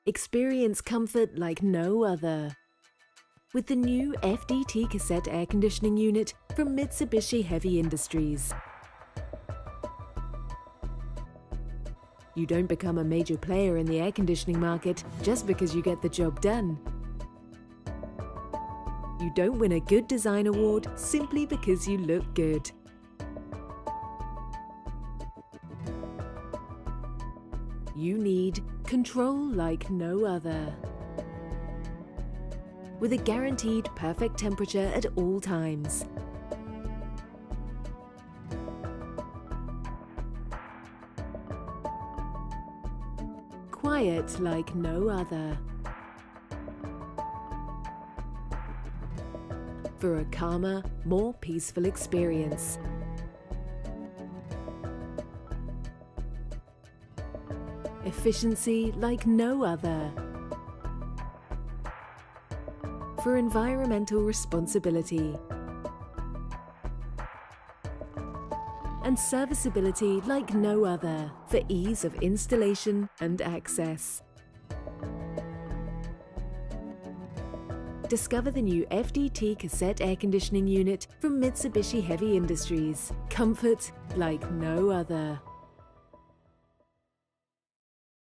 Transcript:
Experience comfort like no other with the new FDT cassette air conditioning unit from Mitsubishi Heavy Industries. You don't become a major player in the air conditioning market just because you get the job done. You don't win a Good Design Award simply because you look good. You need control like no other, with a guaranteed perfect temperature at all times. Quiet like no other, for a calmer, more peaceful experience. Efficiency like no other, for environmental responsibility. And serviceability like no other, for ease of installation and access. Discover the new FDT cassette air conditioning unit from Mitsubishi Heavy Industries. Comfort like no other.